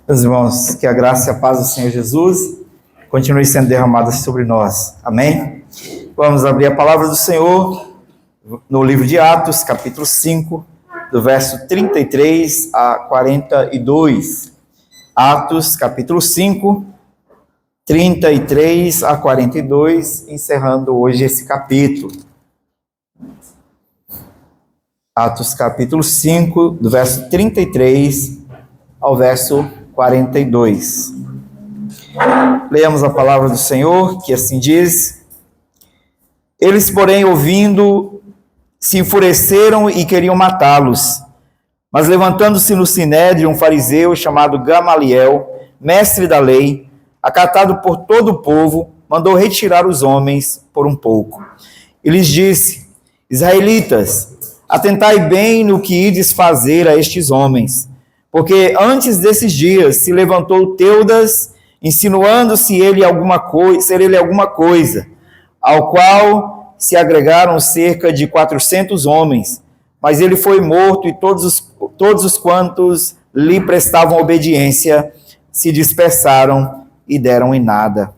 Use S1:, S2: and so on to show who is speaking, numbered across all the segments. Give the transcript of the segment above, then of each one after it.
S1: Meus irmãos, que a graça e a paz do Senhor Jesus continue sendo derramada sobre nós. Amém? Vamos abrir a palavra do Senhor no livro de Atos, capítulo 5, do verso 33 a 42. Atos, capítulo 5, 33 a 42, encerrando hoje esse capítulo. Atos, capítulo 5, do verso 33 ao verso 42. Leamos a palavra do Senhor, que assim diz: Eles, porém, ouvindo, se enfureceram e queriam matá-los. Mas levantando-se no sinédrio um fariseu chamado Gamaliel, mestre da lei, acatado por todo o povo, mandou retirar os homens por um pouco. E lhes disse: Israelitas, atentai bem no que ides fazer a estes homens, porque antes desses dias se levantou Teudas, insinuando ser ele alguma coisa, ao qual se agregaram cerca de 400 homens, mas ele foi morto e todos os quantos lhe prestavam obediência se dispersaram e deram em nada.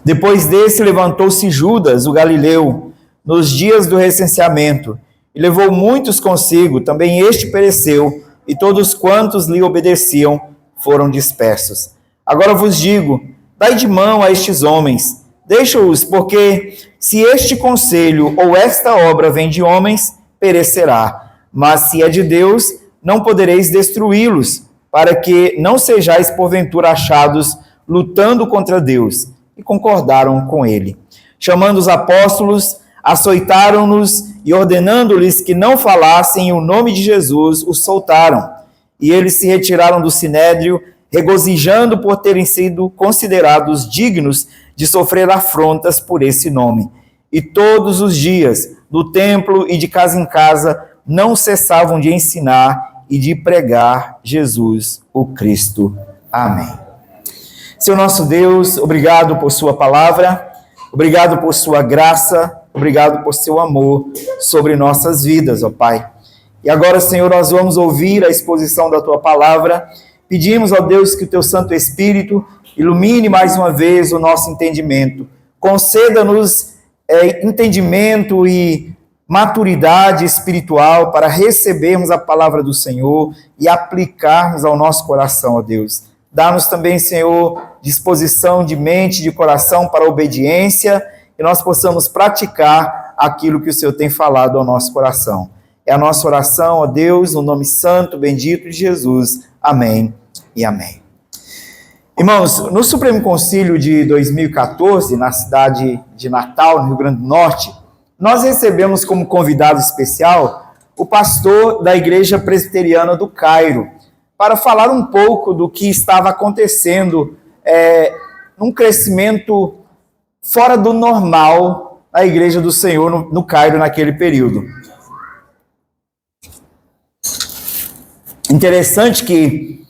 S1: Depois desse levantou-se Judas, o Galileu, nos dias do recenseamento, e levou muitos consigo, também este pereceu, e todos quantos lhe obedeciam foram dispersos. Agora vos digo, dai de mão a estes homens, deixa-os, porque se este conselho ou esta obra vem de homens, perecerá. Mas se é de Deus, não podereis destruí-los, para que não sejais porventura achados lutando contra Deus. E concordaram com ele. Chamando os apóstolos, açoitaram-nos e, ordenando-lhes que não falassem em o nome de Jesus, os soltaram. E eles se retiraram do sinédrio, regozijando por terem sido considerados dignos de sofrer afrontas por esse nome. E todos os dias, no templo e de casa em casa, não cessavam de ensinar e de pregar Jesus, o Cristo. Amém. Senhor nosso Deus, obrigado por sua palavra, obrigado por sua graça, obrigado por seu amor sobre nossas vidas, ó Pai. E agora, Senhor, nós vamos ouvir a exposição da Tua palavra. Pedimos, ó Deus, que o Teu Santo Espírito ilumine mais uma vez o nosso entendimento. Conceda-nos entendimento e maturidade espiritual para recebermos a palavra do Senhor e aplicarmos ao nosso coração, ó Deus. Dá-nos também, Senhor, disposição de mente e de coração para a obediência, que nós possamos praticar aquilo que o Senhor tem falado ao nosso coração. É a nossa oração, ó Deus, no nome santo, bendito de Jesus. Amém e amém. Irmãos, no Supremo Concílio de 2014, na cidade de Natal, no Rio Grande do Norte, nós recebemos como convidado especial o pastor da Igreja Presbiteriana do Cairo, para falar um pouco do que estava acontecendo num crescimento fora do normal na Igreja do Senhor no Cairo naquele período. Interessante que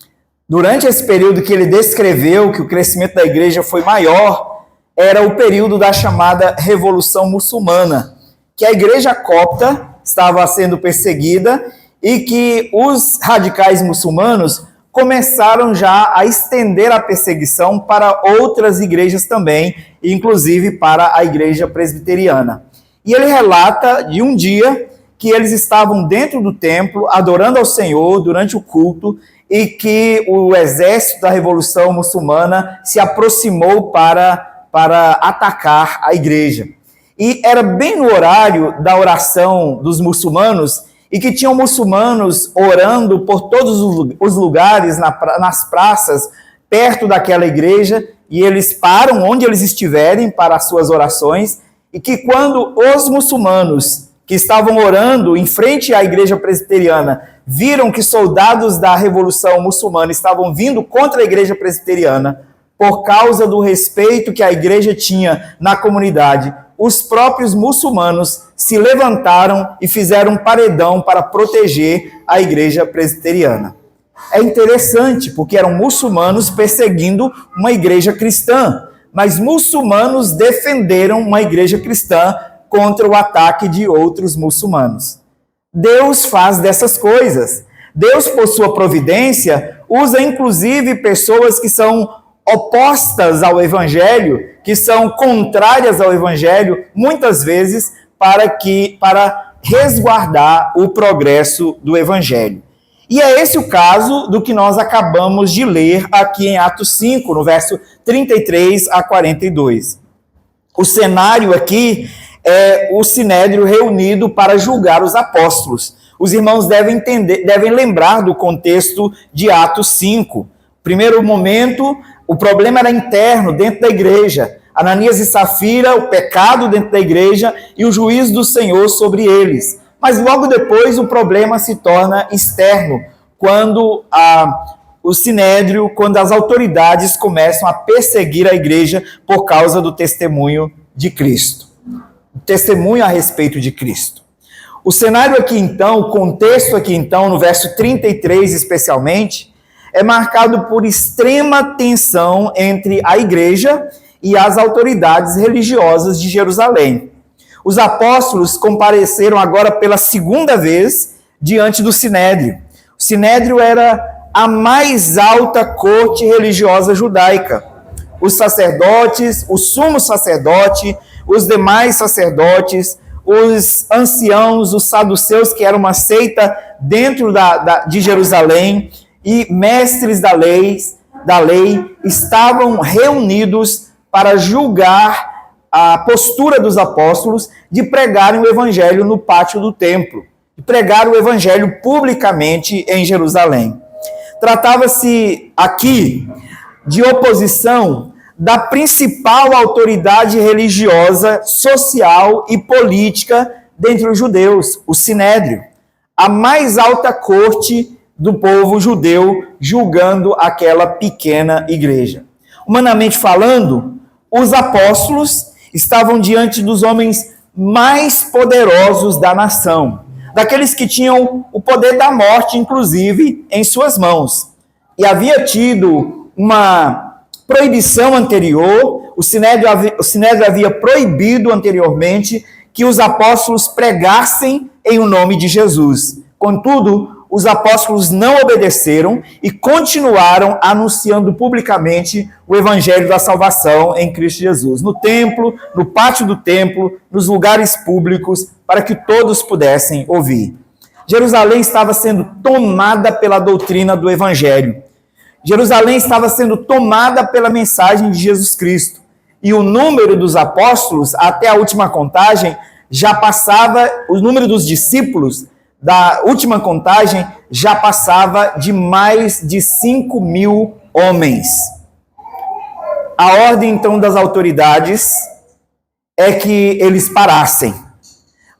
S1: durante esse período que ele descreveu que o crescimento da igreja foi maior, era o período da chamada Revolução Muçulmana, que a igreja copta estava sendo perseguida e que os radicais muçulmanos começaram já a estender a perseguição para outras igrejas também, inclusive para a igreja presbiteriana. E ele relata de um dia que eles estavam dentro do templo, adorando ao Senhor durante o culto, e que o exército da Revolução Muçulmana se aproximou para atacar a igreja. E era bem no horário da oração dos muçulmanos, e que tinham muçulmanos orando por todos os lugares, nas praças, perto daquela igreja, e eles param onde eles estiverem para as suas orações, e que quando os muçulmanos que estavam orando em frente à igreja presbiteriana viram que soldados da Revolução Muçulmana estavam vindo contra a igreja presbiteriana, por causa do respeito que a igreja tinha na comunidade, os próprios muçulmanos se levantaram e fizeram um paredão para proteger a igreja presbiteriana. É interessante, porque eram muçulmanos perseguindo uma igreja cristã, mas muçulmanos defenderam uma igreja cristã contra o ataque de outros muçulmanos. Deus faz dessas coisas. Deus, por sua providência, usa inclusive pessoas que são opostas ao Evangelho, que são contrárias ao Evangelho, muitas vezes para resguardar o progresso do Evangelho. E é esse o caso do que nós acabamos de ler aqui em Atos 5, no verso 33 a 42. O cenário aqui é o sinédrio reunido para julgar os apóstolos. Os irmãos devem lembrar do contexto de Atos 5. Primeiro momento, o problema era interno, dentro da igreja. Ananias e Safira, o pecado dentro da igreja e o juízo do Senhor sobre eles. Mas logo depois o problema se torna externo, quando o sinédrio, quando as autoridades começam a perseguir a igreja por causa do testemunho de Cristo. O testemunho a respeito de Cristo. O cenário aqui então, o contexto aqui então, no verso 33 especialmente, é marcado por extrema tensão entre a igreja e as autoridades religiosas de Jerusalém. Os apóstolos compareceram agora pela segunda vez diante do sinédrio. O sinédrio era a mais alta corte religiosa judaica. Os sacerdotes, o sumo sacerdote, os demais sacerdotes, os anciãos, os saduceus, que era uma seita dentro de Jerusalém, e mestres da lei estavam reunidos para julgar a postura dos apóstolos de pregarem o evangelho no pátio do templo, de pregar o evangelho publicamente em Jerusalém. Tratava-se aqui de oposição da principal autoridade religiosa, social e política dentre os judeus, o sinédrio, a mais alta corte do povo judeu, julgando aquela pequena igreja. Humanamente falando, os apóstolos estavam diante dos homens mais poderosos da nação, daqueles que tinham o poder da morte, inclusive, em suas mãos. E havia tido uma proibição anterior, o Sinédrio havia proibido anteriormente que os apóstolos pregassem em o nome de Jesus. Contudo, os apóstolos não obedeceram e continuaram anunciando publicamente o evangelho da salvação em Cristo Jesus, no templo, no pátio do templo, nos lugares públicos, para que todos pudessem ouvir. Jerusalém estava sendo tomada pela doutrina do evangelho. Jerusalém estava sendo tomada pela mensagem de Jesus Cristo. E o número dos apóstolos, até a última contagem, já passava, o número dos discípulos, da última contagem, já passava de mais de 5.000 homens. A ordem, então, das autoridades é que eles parassem.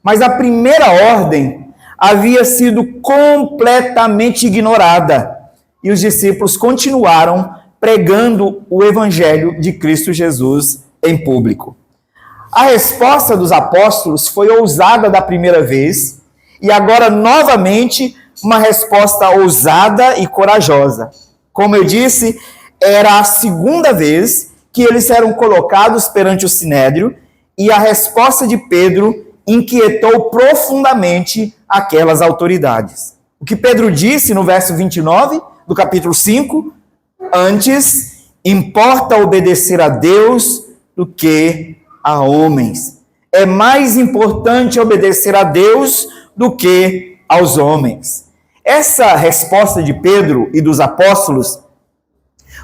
S1: Mas a primeira ordem havia sido completamente ignorada. E os discípulos continuaram pregando o evangelho de Cristo Jesus em público. A resposta dos apóstolos foi ousada da primeira vez, e agora, novamente, uma resposta ousada e corajosa. Como eu disse, era a segunda vez que eles eram colocados perante o Sinédrio, e a resposta de Pedro inquietou profundamente aquelas autoridades. O que Pedro disse no verso 29 do capítulo 5, antes, importa obedecer a Deus do que a homens. É mais importante obedecer a Deus do que aos homens. Essa resposta de Pedro e dos apóstolos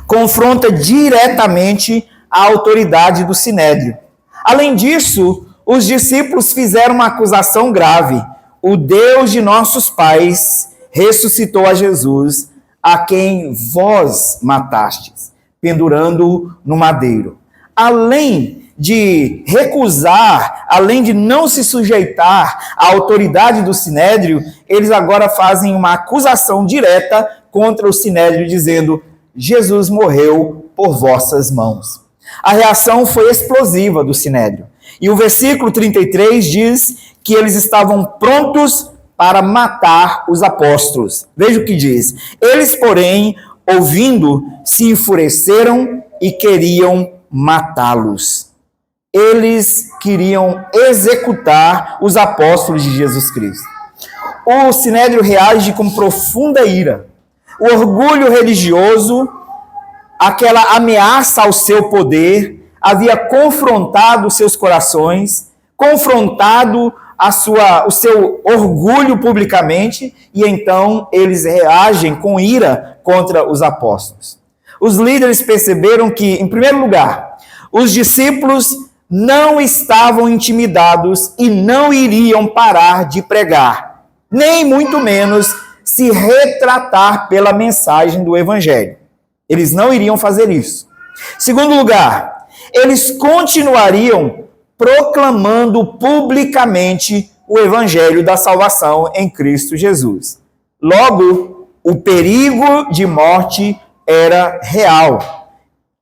S1: confronta diretamente a autoridade do Sinédrio. Além disso, os discípulos fizeram uma acusação grave. O Deus de nossos pais ressuscitou a Jesus, a quem vós matastes, pendurando-o no madeiro. Além de recusar, além de não se sujeitar à autoridade do Sinédrio, eles agora fazem uma acusação direta contra o Sinédrio, dizendo: Jesus morreu por vossas mãos. A reação foi explosiva do Sinédrio. E o versículo 33 diz que eles estavam prontos para matar os apóstolos. Veja o que diz. Eles, porém, ouvindo, se enfureceram e queriam matá-los. Eles queriam executar os apóstolos de Jesus Cristo. o Sinédrio reage com profunda ira. O orgulho religioso, aquela ameaça ao seu poder, havia confrontado seus corações, confrontado o seu orgulho publicamente, e então eles reagem com ira contra os apóstolos. Os líderes perceberam que, em primeiro lugar, os discípulos não estavam intimidados e não iriam parar de pregar, nem muito menos se retratar pela mensagem do Evangelho. Eles não iriam fazer isso. Segundo lugar, eles continuariam proclamando publicamente o Evangelho da salvação em Cristo Jesus. Logo, o perigo de morte era real.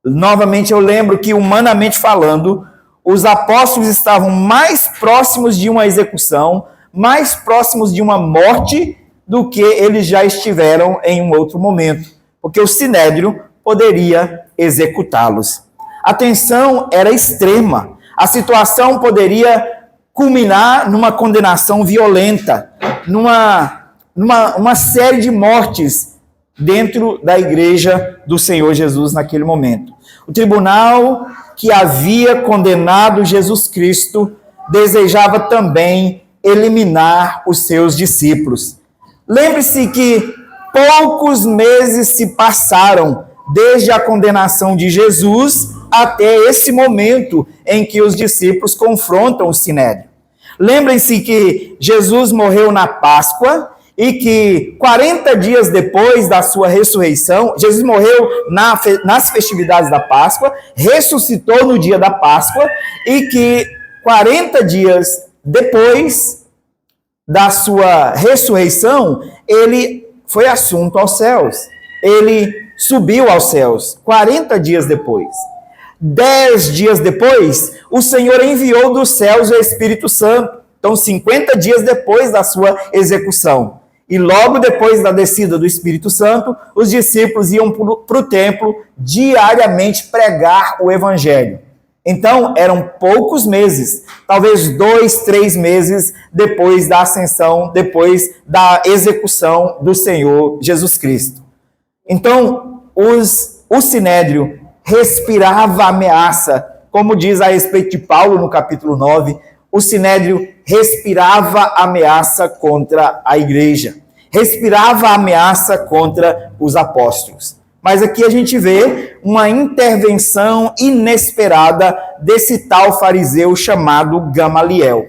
S1: Novamente, eu lembro que, humanamente falando, os apóstolos estavam mais próximos de uma execução, mais próximos de uma morte, do que eles já estiveram em um outro momento, porque o Sinédrio poderia executá-los. A tensão era extrema. A situação poderia culminar numa condenação violenta, numa série de mortes dentro da igreja do Senhor Jesus naquele momento. O tribunal que havia condenado Jesus Cristo desejava também eliminar os seus discípulos. Lembre-se que poucos meses se passaram desde a condenação de Jesus até esse momento em que os discípulos confrontam o Sinédrio. Lembrem-se que Jesus morreu na Páscoa e que 40 dias depois da sua ressurreição, Jesus morreu nas festividades da Páscoa, ressuscitou no dia da Páscoa e que 40 dias depois da sua ressurreição, ele foi assunto aos céus. Ele subiu aos céus 40 dias depois. 10 dias depois, o Senhor enviou dos céus o Espírito Santo. Então, 50 dias depois da sua execução. E logo depois da descida do Espírito Santo, os discípulos iam para o templo diariamente pregar o Evangelho. Então, eram poucos meses, talvez 2, 3 meses depois da ascensão, depois da execução do Senhor Jesus Cristo. Então, o Sinédrio respirava ameaça, como diz a respeito de Paulo no capítulo 9, o Sinédrio respirava ameaça contra a igreja, respirava ameaça contra os apóstolos. Mas aqui a gente vê uma intervenção inesperada desse tal fariseu chamado Gamaliel.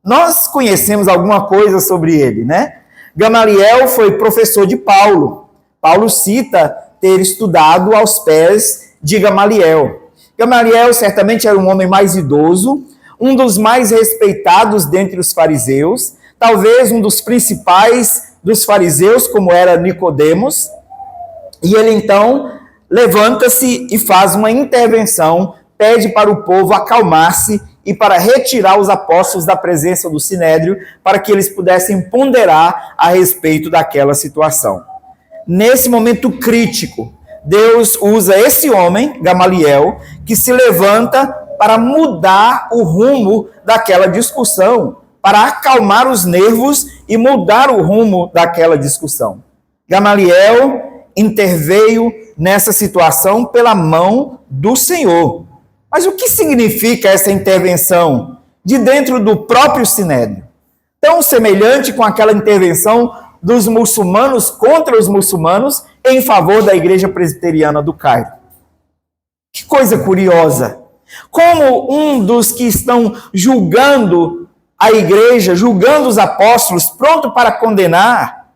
S1: Nós conhecemos alguma coisa sobre ele, né? Gamaliel foi professor de Paulo. Paulo cita ter estudado aos pés de Gamaliel. Gamaliel certamente era um homem mais idoso, um dos mais respeitados dentre os fariseus, talvez um dos principais dos fariseus, como era Nicodemos. E ele então levanta-se e faz uma intervenção, pede para o povo acalmar-se e para retirar os apóstolos da presença do Sinédrio, para que eles pudessem ponderar a respeito daquela situação. Nesse momento crítico, Deus usa esse homem, Gamaliel, que se levanta para mudar o rumo daquela discussão, para acalmar os nervos e mudar o rumo daquela discussão. Gamaliel interveio nessa situação pela mão do Senhor. Mas o que significa essa intervenção de dentro do próprio Sinédrio? Tão semelhante com aquela intervenção dos muçulmanos contra os muçulmanos em favor da Igreja Presbiteriana do Cairo. Que coisa curiosa! Como um dos que estão julgando a igreja, julgando os apóstolos, pronto para condenar,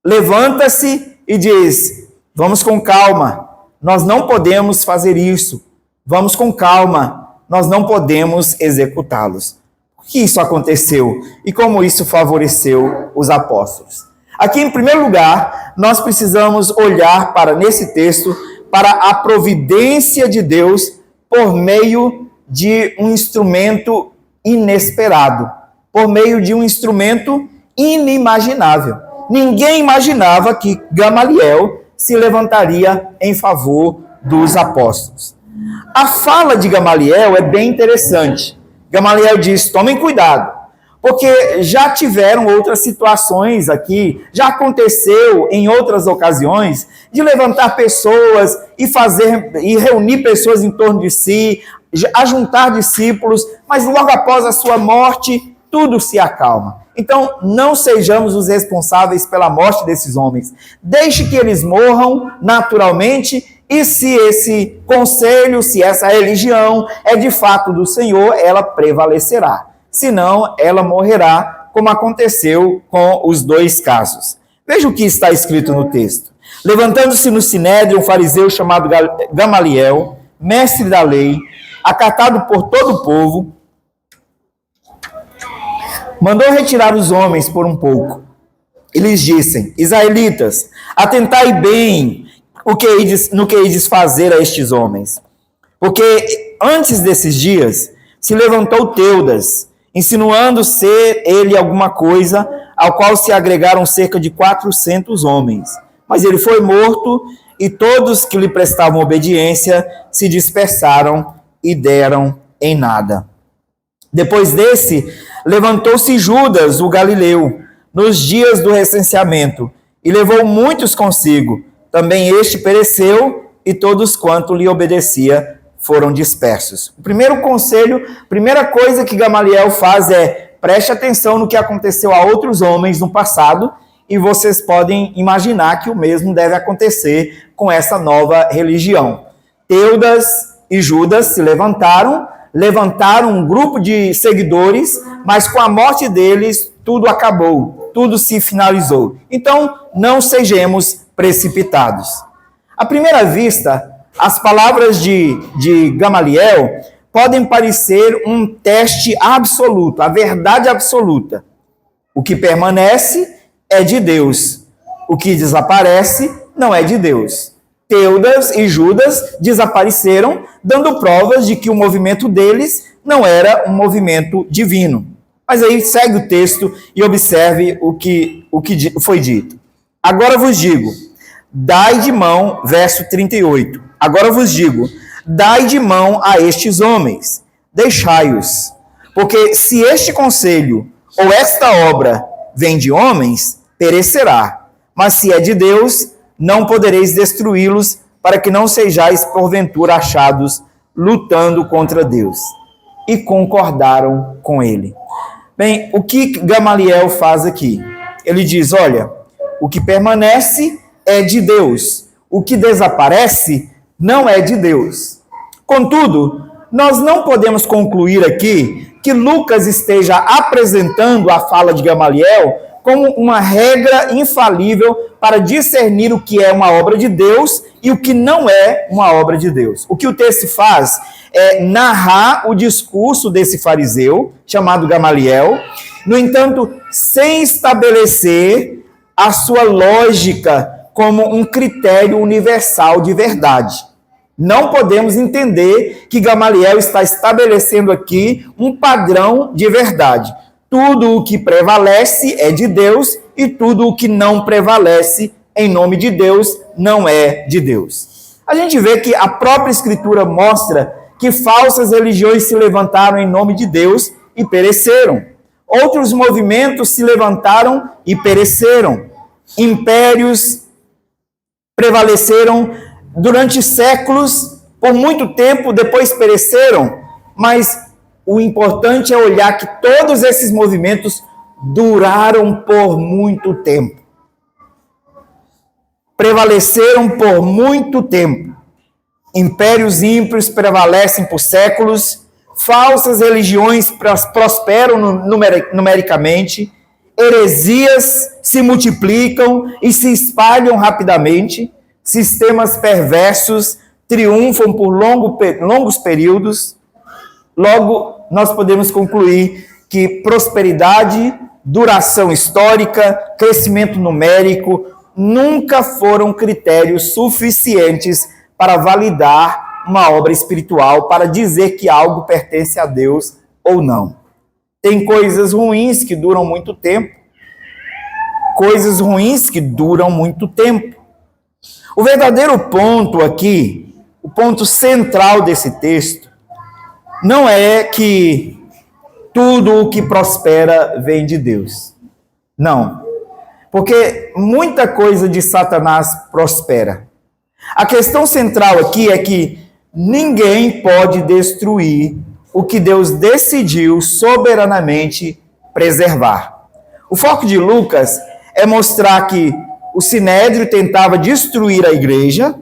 S1: levanta-se e diz: vamos com calma, nós não podemos fazer isso. Vamos com calma, nós não podemos executá-los. Por que isso aconteceu? E como isso favoreceu os apóstolos? Aqui, em primeiro lugar, nós precisamos olhar para, nesse texto, para a providência de Deus por meio de um instrumento inesperado, por meio de um instrumento inimaginável. Ninguém imaginava que Gamaliel se levantaria em favor dos apóstolos. A fala de Gamaliel é bem interessante. Gamaliel diz: tomem cuidado, porque já tiveram outras situações aqui, já aconteceu em outras ocasiões, de levantar pessoas e reunir pessoas em torno de si, ajuntar discípulos, mas logo após a sua morte, tudo se acalma. Então, não sejamos os responsáveis pela morte desses homens. Deixe que eles morram naturalmente, e se esse conselho, se essa religião é de fato do Senhor, ela prevalecerá. Senão, ela morrerá, como aconteceu com os dois casos. Veja o que está escrito no texto. Levantando-se no sinédrio um fariseu chamado Gamaliel, mestre da lei, acatado por todo o povo, mandou retirar os homens por um pouco. E lhes disse: Israelitas, atentai bem no que ides fazer a estes homens. Porque antes desses dias se levantou Teudas, insinuando ser ele alguma coisa, ao qual se agregaram cerca de 400 homens. Mas ele foi morto, e todos que lhe prestavam obediência se dispersaram e deram em nada. Depois desse, levantou-se Judas, o Galileu, nos dias do recenseamento, e levou muitos consigo. Também este pereceu, e todos quanto lhe obedecia foram dispersos. O primeiro conselho, primeira coisa que Gamaliel faz é: preste atenção no que aconteceu a outros homens no passado, e vocês podem imaginar que o mesmo deve acontecer com essa nova religião. Teudas e Judas se levantaram um grupo de seguidores, mas com a morte deles tudo acabou, tudo se finalizou. Então, não sejamos precipitados. À primeira vista, as palavras de Gamaliel podem parecer um teste absoluto, a verdade absoluta. O que permanece é de Deus, o que desaparece não é de Deus. Teudas e Judas desapareceram, dando provas de que o movimento deles não era um movimento divino. Mas aí segue o texto e observe o que foi dito. Agora vos digo, dai de mão, verso 38, agora vos digo, dai de mão a estes homens, deixai-os, porque se este conselho ou esta obra vem de homens, perecerá, mas se é de Deus, não podereis destruí-los, para que não sejais porventura achados lutando contra Deus. E concordaram com ele. Bem, o que Gamaliel faz aqui? Ele diz: olha, o que permanece é de Deus, o que desaparece não é de Deus. Contudo, nós não podemos concluir aqui que Lucas esteja apresentando a fala de Gamaliel como uma regra infalível para discernir o que é uma obra de Deus e o que não é uma obra de Deus. O que o texto faz é narrar o discurso desse fariseu, chamado Gamaliel, no entanto, sem estabelecer a sua lógica como um critério universal de verdade. Não podemos entender que Gamaliel está estabelecendo aqui um padrão de verdade. Tudo o que prevalece é de Deus e tudo o que não prevalece em nome de Deus não é de Deus. A gente vê que a própria Escritura mostra que falsas religiões se levantaram em nome de Deus e pereceram. Outros movimentos se levantaram e pereceram. Impérios prevaleceram durante séculos, por muito tempo, depois pereceram, mas o importante é olhar que todos esses movimentos duraram por muito tempo. Prevaleceram por muito tempo. Impérios ímpios prevalecem por séculos, falsas religiões prosperam numericamente, heresias se multiplicam e se espalham rapidamente, sistemas perversos triunfam por longos períodos. Logo, nós podemos concluir que prosperidade, duração histórica, crescimento numérico nunca foram critérios suficientes para validar uma obra espiritual, para dizer que algo pertence a Deus ou não. Tem coisas ruins que duram muito tempo, coisas ruins que duram muito tempo. O verdadeiro ponto aqui, o ponto central desse texto, não é que tudo o que prospera vem de Deus. Não. Porque muita coisa de Satanás prospera. A questão central aqui é que ninguém pode destruir o que Deus decidiu soberanamente preservar. O foco de Lucas é mostrar que o Sinédrio tentava destruir a igreja,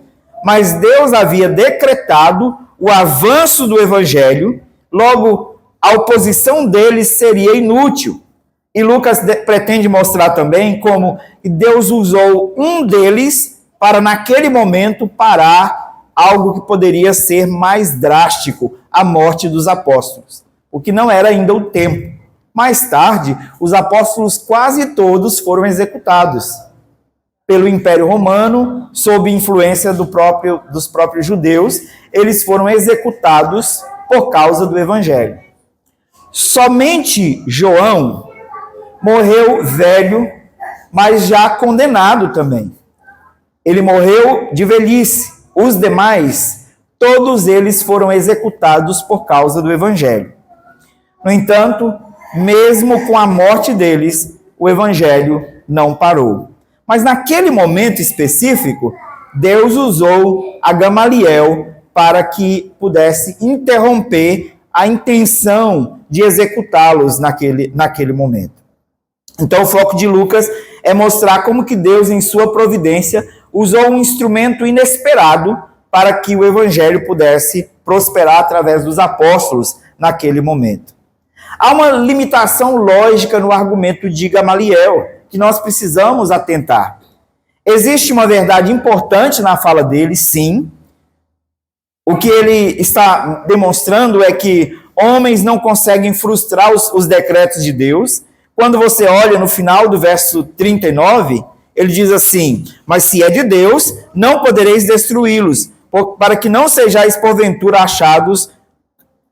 S1: mas Deus havia decretado o avanço do evangelho, logo a oposição deles seria inútil. E Lucas pretende mostrar também como Deus usou um deles para, naquele momento, parar algo que poderia ser mais drástico, a morte dos apóstolos, o que não era ainda o tempo. Mais tarde, os apóstolos quase todos foram executados pelo Império Romano, sob influência dos próprios judeus. Eles foram executados por causa do Evangelho. Somente João morreu velho, mas já condenado também. Ele morreu de velhice. Os demais, todos eles foram executados por causa do Evangelho. No entanto, mesmo com a morte deles, o Evangelho não parou. Mas naquele momento específico, Deus usou a Gamaliel para que pudesse interromper a intenção de executá-los naquele momento. Então, o foco de Lucas é mostrar como que Deus, em sua providência, usou um instrumento inesperado para que o evangelho pudesse prosperar através dos apóstolos naquele momento. Há uma limitação lógica no argumento de Gamaliel, que nós precisamos atentar. Existe uma verdade importante na fala dele, sim. O que ele está demonstrando é que homens não conseguem frustrar os decretos de Deus. Quando você olha no final do verso 39, ele diz assim: mas se é de Deus, não podereis destruí-los, para que não sejais porventura achados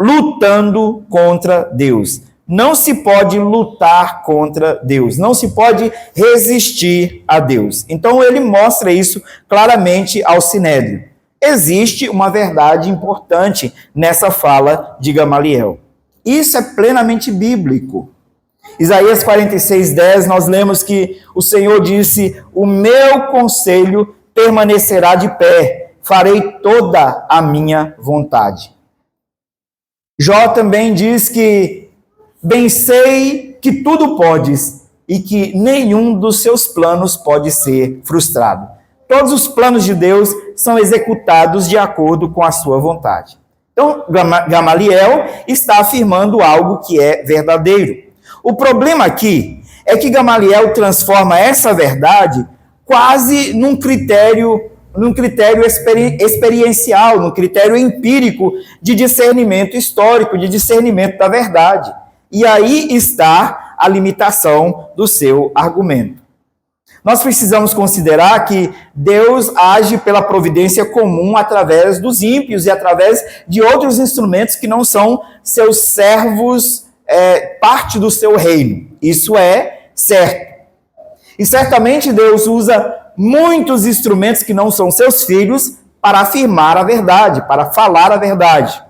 S1: lutando contra Deus. Não se pode lutar contra Deus, não se pode resistir a Deus. Então ele mostra isso claramente ao Sinédrio. Existe uma verdade importante nessa fala de Gamaliel. Isso é plenamente bíblico. Isaías 46:10, nós lemos que o Senhor disse: o meu conselho permanecerá de pé, farei toda a minha vontade. Jó também diz que bem sei que tudo podes e que nenhum dos seus planos pode ser frustrado. Todos os planos de Deus são executados de acordo com a sua vontade. Então, Gamaliel está afirmando algo que é verdadeiro. O problema aqui é que Gamaliel transforma essa verdade quase num critério experiencial, num critério empírico de discernimento histórico, de discernimento da verdade. E aí está a limitação do seu argumento. Nós precisamos considerar que Deus age pela providência comum através dos ímpios e através de outros instrumentos que não são seus servos, parte do seu reino. Isso é certo. E certamente Deus usa muitos instrumentos que não são seus filhos para afirmar a verdade, para falar a verdade.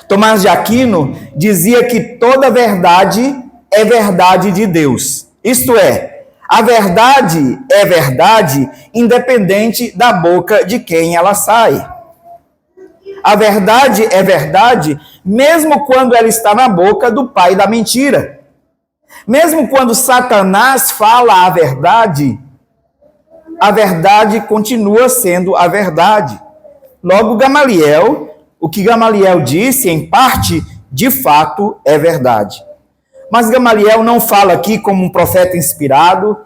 S1: Tomás de Aquino dizia que toda verdade é verdade de Deus. Isto é, a verdade é verdade independente da boca de quem ela sai. A verdade é verdade mesmo quando ela está na boca do pai da mentira. Mesmo quando Satanás fala a verdade continua sendo a verdade. Logo, o que Gamaliel disse, em parte, de fato, é verdade. Mas Gamaliel não fala aqui como um profeta inspirado.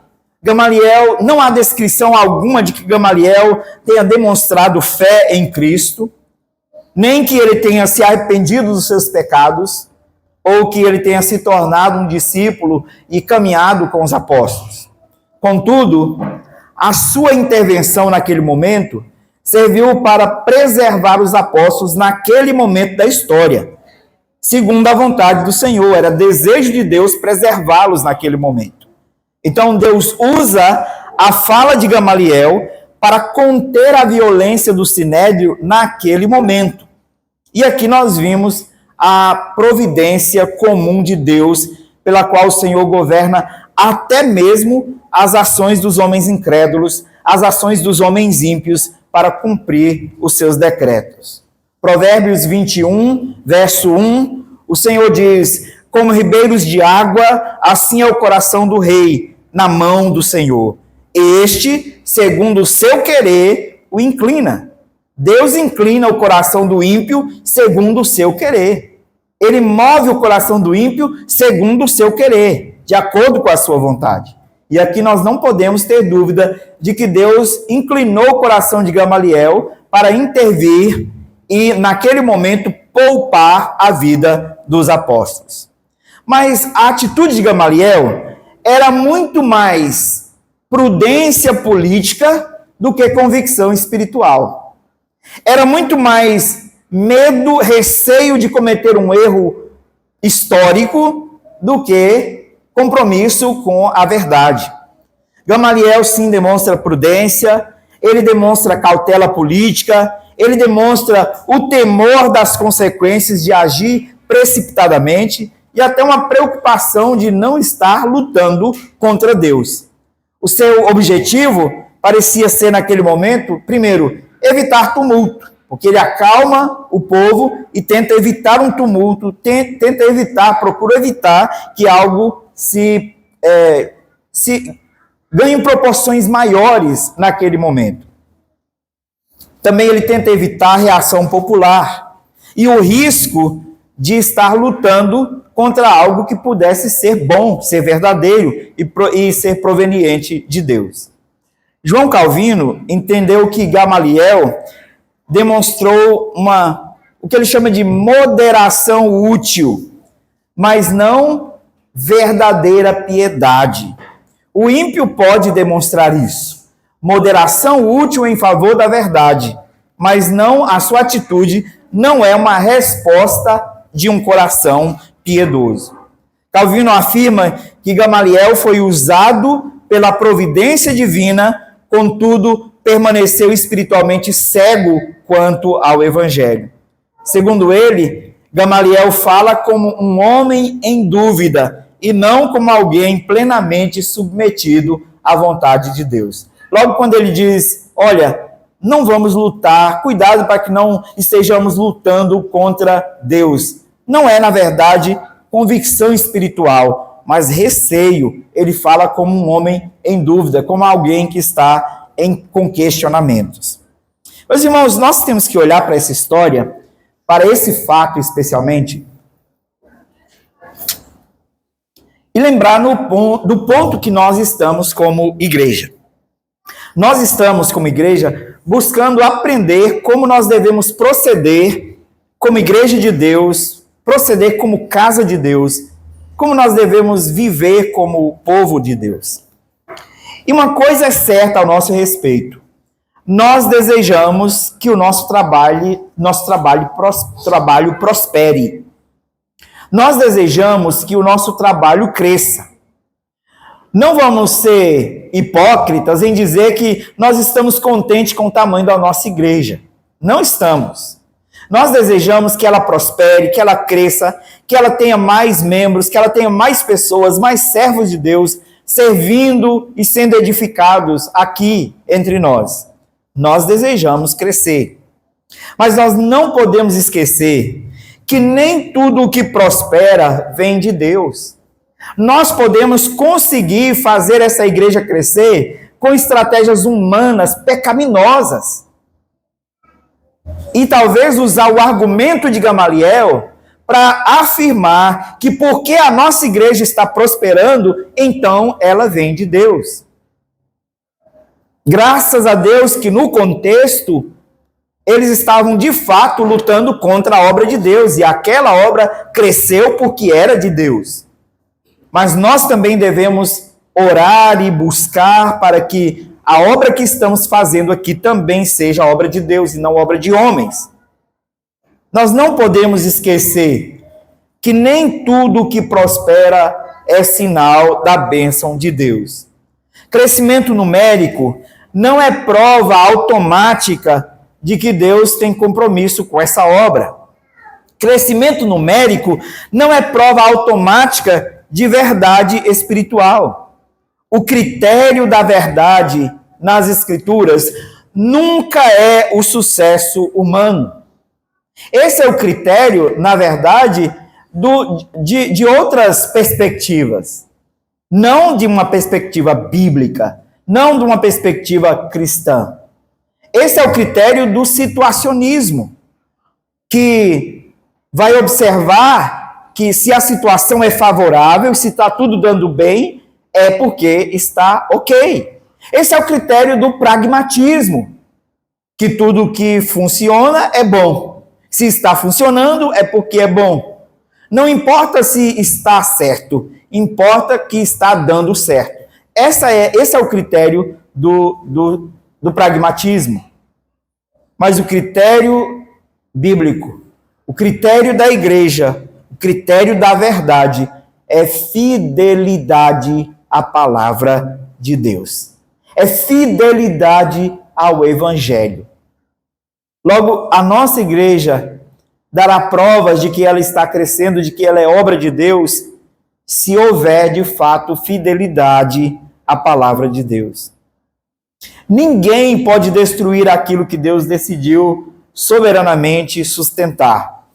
S1: Gamaliel, não há descrição alguma de que Gamaliel tenha demonstrado fé em Cristo, nem que ele tenha se arrependido dos seus pecados, ou que ele tenha se tornado um discípulo e caminhado com os apóstolos. Contudo, a sua intervenção naquele momento serviu para preservar os apóstolos naquele momento da história, segundo a vontade do Senhor. Era desejo de Deus preservá-los naquele momento. Então Deus usa a fala de Gamaliel para conter a violência do Sinédrio naquele momento. E aqui nós vimos a providência comum de Deus, pela qual o Senhor governa até mesmo as ações dos homens incrédulos, as ações dos homens ímpios, para cumprir os seus decretos. Provérbios 21, verso 1, o Senhor diz: como ribeiros de água, assim é o coração do rei na mão do Senhor. Este, segundo o seu querer, o inclina. Deus inclina o coração do ímpio segundo o seu querer. Ele move o coração do ímpio segundo o seu querer, de acordo com a sua vontade. E aqui nós não podemos ter dúvida de que Deus inclinou o coração de Gamaliel para intervir e, naquele momento, poupar a vida dos apóstolos. Mas a atitude de Gamaliel era muito mais prudência política do que convicção espiritual. Era muito mais medo, receio de cometer um erro histórico do que compromisso com a verdade. Gamaliel, sim, demonstra prudência, ele demonstra cautela política, ele demonstra o temor das consequências de agir precipitadamente e até uma preocupação de não estar lutando contra Deus. O seu objetivo parecia ser, naquele momento, primeiro, evitar tumulto, porque ele acalma o povo e tenta evitar um tumulto, procura evitar que algo se ganhe proporções maiores naquele momento. Também ele tenta evitar a reação popular e o risco de estar lutando contra algo que pudesse ser bom, ser verdadeiro e ser proveniente de Deus. João Calvino entendeu que Gamaliel demonstrou o que ele chama de moderação útil, mas não verdadeira piedade. O ímpio pode demonstrar isso. Moderação útil em favor da verdade, mas não, a sua atitude não é uma resposta de um coração piedoso. Calvino afirma que Gamaliel foi usado pela providência divina, contudo, permaneceu espiritualmente cego quanto ao evangelho. Segundo ele, Gamaliel fala como um homem em dúvida e não como alguém plenamente submetido à vontade de Deus. Logo quando ele diz, olha, não vamos lutar, cuidado para que não estejamos lutando contra Deus. Não é, na verdade, convicção espiritual, mas receio. Ele fala como um homem em dúvida, como alguém que está com questionamentos. Meus irmãos, nós temos que olhar para essa história, para esse fato especialmente, e lembrar do ponto que nós estamos como igreja. Nós estamos, como igreja, buscando aprender como nós devemos proceder como igreja de Deus, proceder como casa de Deus, como nós devemos viver como povo de Deus. E uma coisa é certa ao nosso respeito. Nós desejamos que o nosso trabalho prospere. Nós desejamos que o nosso trabalho cresça. Não vamos ser hipócritas em dizer que nós estamos contentes com o tamanho da nossa igreja. Não estamos. Nós desejamos que ela prospere, que ela cresça, que ela tenha mais membros, que ela tenha mais pessoas, mais servos de Deus, servindo e sendo edificados aqui entre nós. Nós desejamos crescer. Mas nós não podemos esquecer que nem tudo o que prospera vem de Deus. Nós podemos conseguir fazer essa igreja crescer com estratégias humanas pecaminosas. E talvez usar o argumento de Gamaliel para afirmar que porque a nossa igreja está prosperando, então ela vem de Deus. Graças a Deus que no contexto, eles estavam de fato lutando contra a obra de Deus, e aquela obra cresceu porque era de Deus. Mas nós também devemos orar e buscar para que a obra que estamos fazendo aqui também seja a obra de Deus e não obra de homens. Nós não podemos esquecer que nem tudo que prospera é sinal da bênção de Deus. Crescimento numérico não é prova automática de que Deus tem compromisso com essa obra. Crescimento numérico não é prova automática de verdade espiritual. O critério da verdade nas Escrituras nunca é o sucesso humano. Esse é o critério, na verdade, de outras perspectivas. Não de uma perspectiva bíblica, não de uma perspectiva cristã. Esse é o critério do situacionismo, que vai observar que se a situação é favorável, se está tudo dando bem, é porque está ok. Esse é o critério do pragmatismo, que tudo que funciona é bom. Se está funcionando, é porque é bom. Não importa se está certo, importa que está dando certo. Esse é o critério do pragmatismo. Mas o critério bíblico, o critério da igreja, o critério da verdade é fidelidade à palavra de Deus. É fidelidade ao evangelho. Logo, a nossa igreja dará provas de que ela está crescendo, de que ela é obra de Deus, se houver, de fato, fidelidade à palavra de Deus. Ninguém pode destruir aquilo que Deus decidiu soberanamente sustentar.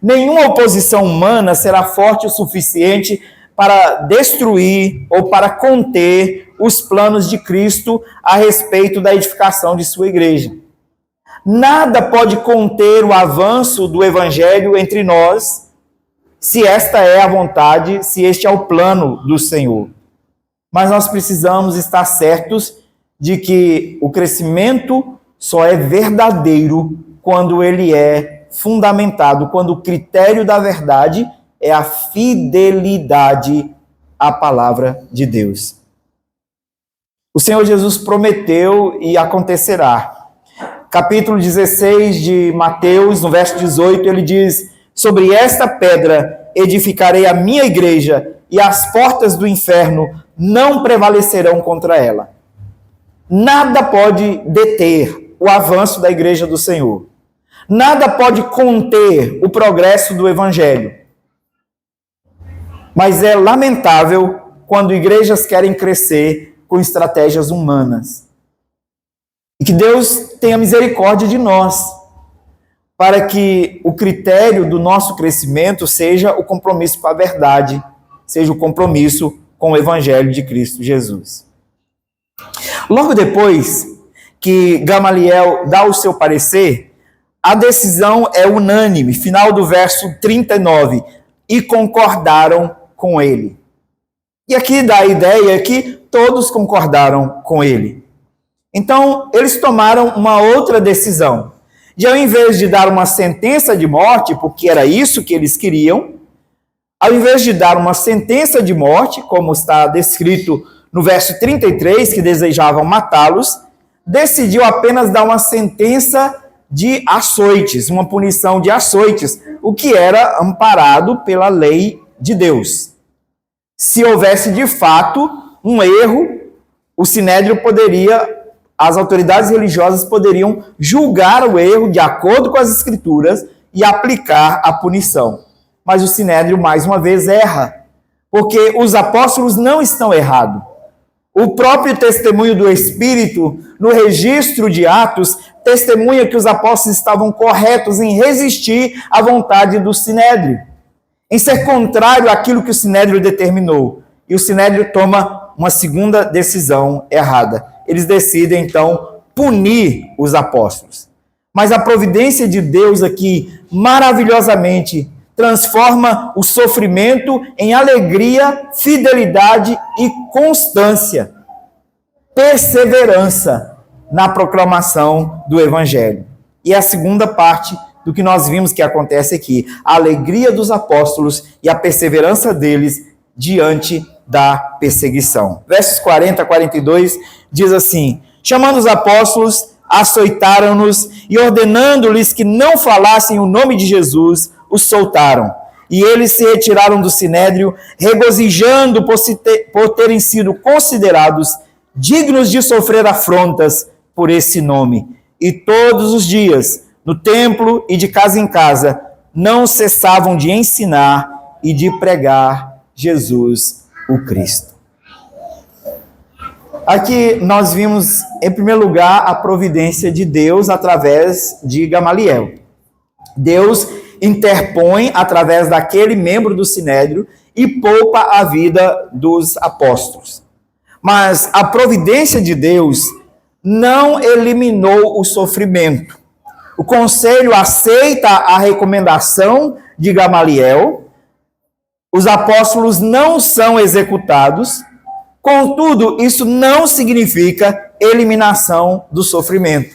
S1: Nenhuma oposição humana será forte o suficiente para destruir ou para conter os planos de Cristo a respeito da edificação de sua igreja. Nada pode conter o avanço do evangelho entre nós, se esta é a vontade, se este é o plano do Senhor. Mas nós precisamos estar certos de que o crescimento só é verdadeiro quando ele é fundamentado, quando o critério da verdade é a fidelidade à palavra de Deus. O Senhor Jesus prometeu e acontecerá. Capítulo 16 de Mateus, no verso 18, ele diz: sobre esta pedra edificarei a minha igreja, e as portas do inferno não prevalecerão contra ela. Nada pode deter o avanço da igreja do Senhor. Nada pode conter o progresso do evangelho. Mas é lamentável quando igrejas querem crescer com estratégias humanas. E que Deus tenha misericórdia de nós, para que o critério do nosso crescimento seja o compromisso com a verdade, seja o compromisso com o Evangelho de Cristo Jesus. Logo depois que Gamaliel dá o seu parecer, a decisão é unânime, final do verso 39, e concordaram com ele. E aqui dá a ideia que todos concordaram com ele. Então, eles tomaram uma outra decisão. De ao invés de dar uma sentença de morte, porque era isso que eles queriam, ao invés de dar uma sentença de morte, como está descrito no verso 33, que desejavam matá-los, decidiu apenas dar uma sentença de açoites, uma punição de açoites, o que era amparado pela lei de Deus. Se houvesse de fato um erro, o Sinédrio as autoridades religiosas poderiam julgar o erro de acordo com as Escrituras e aplicar a punição. Mas o Sinédrio, mais uma vez, erra, porque os apóstolos não estão errados. O próprio testemunho do Espírito, no registro de Atos, testemunha que os apóstolos estavam corretos em resistir à vontade do Sinédrio, em ser contrário àquilo que o Sinédrio determinou. E o Sinédrio toma uma segunda decisão errada. Eles decidem, então, punir os apóstolos. Mas a providência de Deus aqui, maravilhosamente, transforma o sofrimento em alegria, fidelidade e constância, perseverança na proclamação do Evangelho. E é a segunda parte do que nós vimos que acontece aqui, a alegria dos apóstolos e a perseverança deles diante da perseguição. Versos 40 a 42 diz assim: chamando os apóstolos, açoitaram-nos e ordenando-lhes que não falassem o nome de Jesus, os soltaram. E eles se retiraram do Sinédrio, regozijando por terem sido considerados dignos de sofrer afrontas por esse nome. E todos os dias, no templo e de casa em casa, não cessavam de ensinar e de pregar Jesus, o Cristo. Aqui nós vimos, em primeiro lugar, a providência de Deus através de Gamaliel. Deus interpõe através daquele membro do Sinédrio e poupa a vida dos apóstolos. Mas a providência de Deus não eliminou o sofrimento. O conselho aceita a recomendação de Gamaliel, os apóstolos não são executados, contudo, isso não significa eliminação do sofrimento.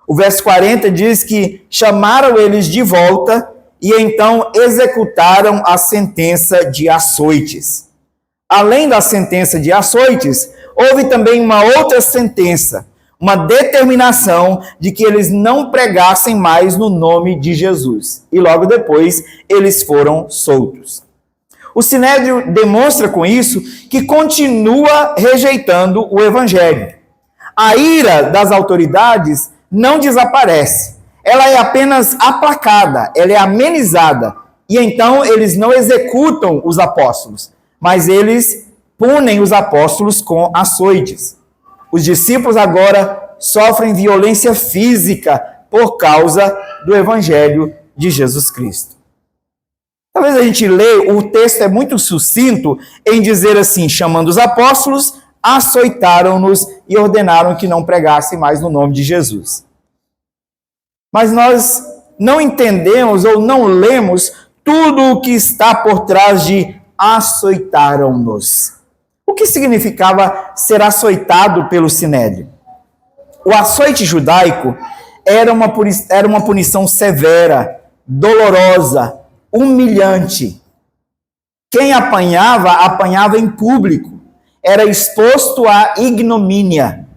S1: O verso 40 diz que chamaram eles de volta e então executaram a sentença de açoites. Além da sentença de açoites, houve também uma outra sentença, uma determinação de que eles não pregassem mais no nome de Jesus. E logo depois, eles foram soltos. O Sinédrio demonstra com isso que continua rejeitando o Evangelho. A ira das autoridades não desaparece. Ela é apenas aplacada, ela é amenizada. E então eles não executam os apóstolos, mas eles punem os apóstolos com açoites. Os discípulos agora sofrem violência física por causa do Evangelho de Jesus Cristo. Talvez a gente lê, o texto é muito sucinto em dizer assim, chamando os apóstolos, açoitaram-nos e ordenaram que não pregassem mais no nome de Jesus. Mas nós não entendemos ou não lemos tudo o que está por trás de açoitaram-nos. O que significava ser açoitado pelo Sinédrio? O açoite judaico era uma punição severa, dolorosa, humilhante. Quem apanhava, apanhava em público. Era exposto à ignomínia.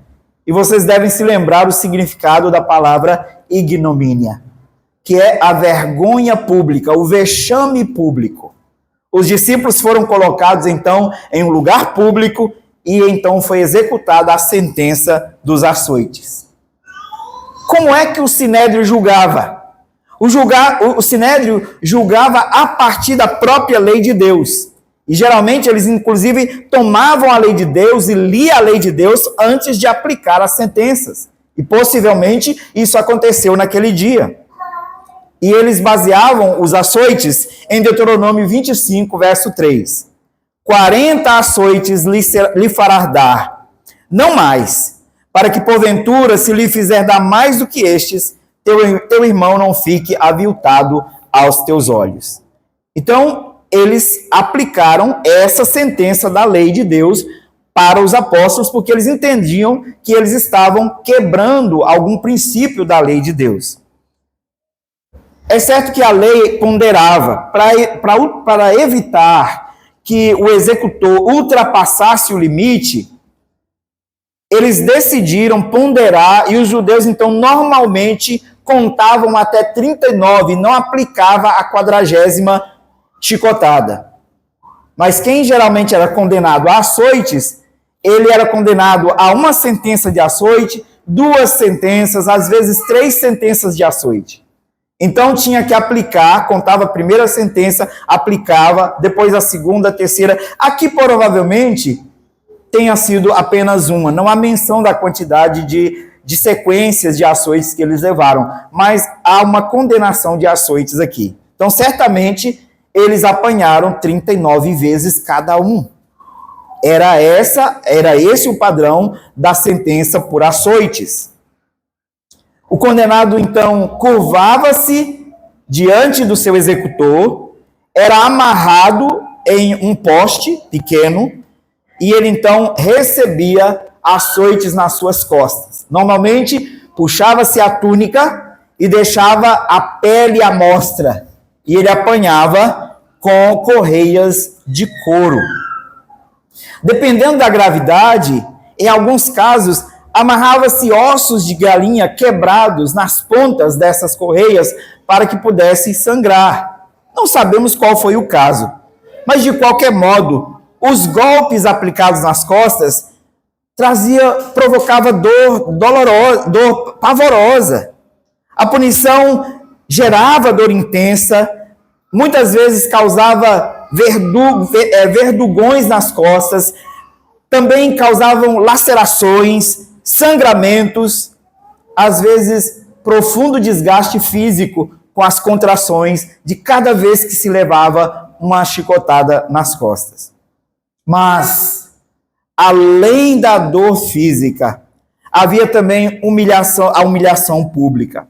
S1: E vocês devem se lembrar o significado da palavra ignomínia, que é a vergonha pública, o vexame público. Os discípulos foram colocados, então, em um lugar público e, então, foi executada a sentença dos açoites. Como é que o Sinédrio julgava? O Sinédrio julgava a partir da própria lei de Deus. E, geralmente, eles, inclusive, tomavam a lei de Deus e liam a lei de Deus antes de aplicar as sentenças. E, possivelmente, isso aconteceu naquele dia. E eles baseavam os açoites em Deuteronômio 25, verso 3. 40 açoites lhe farás dar, não mais, para que porventura, se lhe fizer dar mais do que estes, teu irmão não fique aviltado aos teus olhos. Então, eles aplicaram essa sentença da lei de Deus para os apóstolos, porque eles entendiam que eles estavam quebrando algum princípio da lei de Deus. É certo que a lei ponderava para evitar que o executor ultrapassasse o limite, eles decidiram ponderar e os judeus, então, normalmente contavam até 39, não aplicava a 40ª chicotada. Mas quem geralmente era condenado a açoites, ele era condenado a uma sentença de açoite, 2 sentenças, às vezes 3 sentenças de açoite. Então tinha que aplicar, contava a primeira sentença, aplicava, depois a segunda, a terceira. Aqui provavelmente tenha sido apenas uma, não há menção da quantidade de sequências de açoites que eles levaram, mas há uma condenação de açoites aqui. Então certamente eles apanharam 39 vezes cada um. Era esse o padrão da sentença por açoites. O condenado, então, curvava-se diante do seu executor, era amarrado em um poste pequeno, e ele, então, recebia açoites nas suas costas. Normalmente, puxava-se a túnica e deixava a pele à mostra, e ele apanhava com correias de couro. Dependendo da gravidade, em alguns casos, amarrava-se ossos de galinha quebrados nas pontas dessas correias para que pudesse sangrar. Não sabemos qual foi o caso, mas de qualquer modo, os golpes aplicados nas costas provocava dor dolorosa, dor pavorosa. A punição gerava dor intensa, muitas vezes causava verdugões nas costas, também causavam lacerações, sangramentos, às vezes profundo desgaste físico com as contrações de cada vez que se levava uma chicotada nas costas. Mas, além da dor física, havia também a humilhação pública.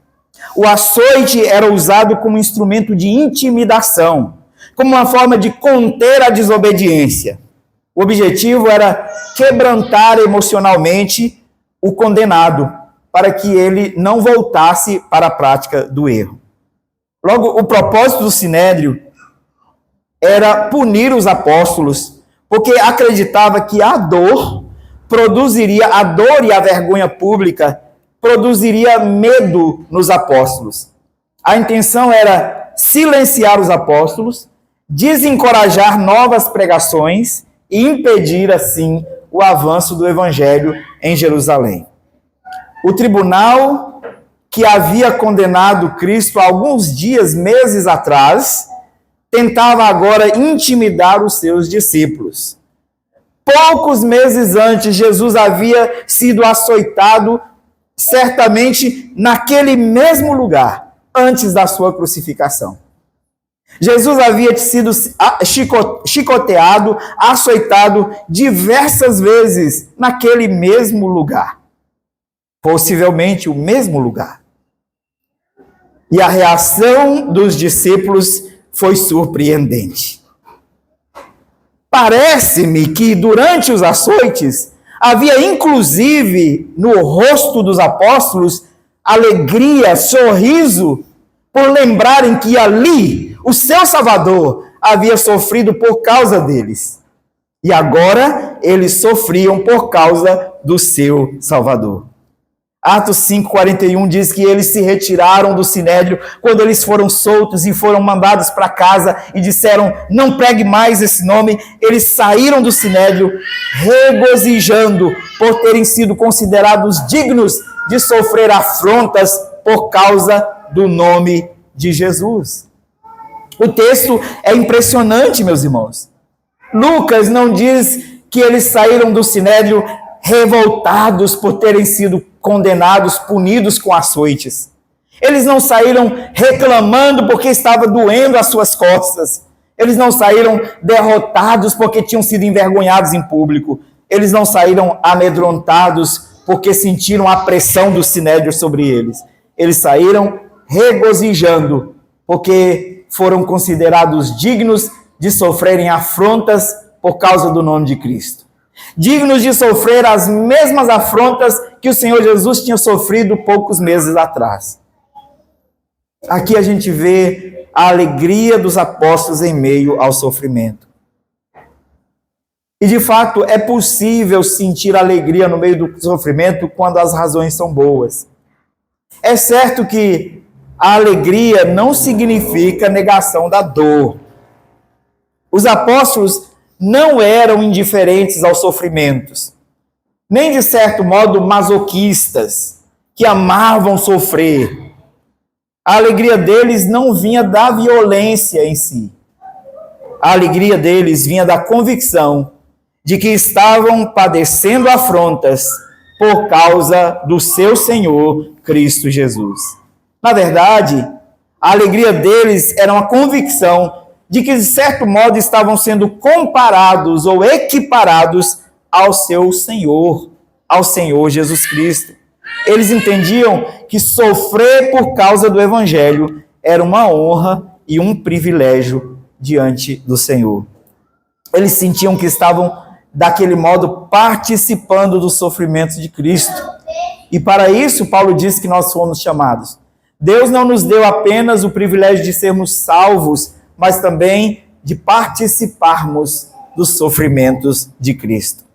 S1: O açoite era usado como instrumento de intimidação, como uma forma de conter a desobediência. O objetivo era quebrantar emocionalmente o condenado, para que ele não voltasse para a prática do erro. Logo, o propósito do Sinédrio era punir os apóstolos, porque acreditava que a dor e a vergonha pública produziria medo nos apóstolos. A intenção era silenciar os apóstolos, desencorajar novas pregações e impedir, assim, o avanço do evangelho em Jerusalém. O tribunal que havia condenado Cristo há alguns dias, meses atrás, tentava agora intimidar os seus discípulos. Poucos meses antes, Jesus havia sido açoitado, certamente naquele mesmo lugar, antes da sua crucificação. Jesus havia sido chicoteado, açoitado diversas vezes naquele mesmo lugar. Possivelmente o mesmo lugar. E a reação dos discípulos foi surpreendente. Parece-me que durante os açoites havia inclusive no rosto dos apóstolos alegria, sorriso, por lembrarem que ali o seu Salvador havia sofrido por causa deles. E agora eles sofriam por causa do seu Salvador. Atos 5:41 diz que eles se retiraram do Sinédrio quando eles foram soltos e foram mandados para casa e disseram, não pregue mais esse nome. Eles saíram do Sinédrio regozijando por terem sido considerados dignos de sofrer afrontas por causa do nome de Jesus. O texto é impressionante, meus irmãos. Lucas não diz que eles saíram do Sinédrio revoltados por terem sido condenados, punidos com açoites. Eles não saíram reclamando porque estava doendo as suas costas. Eles não saíram derrotados porque tinham sido envergonhados em público. Eles não saíram amedrontados porque sentiram a pressão do Sinédrio sobre eles. Eles saíram regozijando porque foram considerados dignos de sofrerem afrontas por causa do nome de Cristo. Dignos de sofrer as mesmas afrontas que o Senhor Jesus tinha sofrido poucos meses atrás. Aqui a gente vê a alegria dos apóstolos em meio ao sofrimento. E de fato é possível sentir alegria no meio do sofrimento quando as razões são boas. É certo que a alegria não significa negação da dor. Os apóstolos não eram indiferentes aos sofrimentos, nem de certo modo masoquistas, que amavam sofrer. A alegria deles não vinha da violência em si. A alegria deles vinha da convicção de que estavam padecendo afrontas por causa do seu Senhor Cristo Jesus. Na verdade, a alegria deles era uma convicção de que, de certo modo, estavam sendo comparados ou equiparados ao seu Senhor, ao Senhor Jesus Cristo. Eles entendiam que sofrer por causa do Evangelho era uma honra e um privilégio diante do Senhor. Eles sentiam que estavam, daquele modo, participando dos sofrimentos de Cristo. E para isso, Paulo diz que nós fomos chamados. Deus não nos deu apenas o privilégio de sermos salvos, mas também de participarmos dos sofrimentos de Cristo.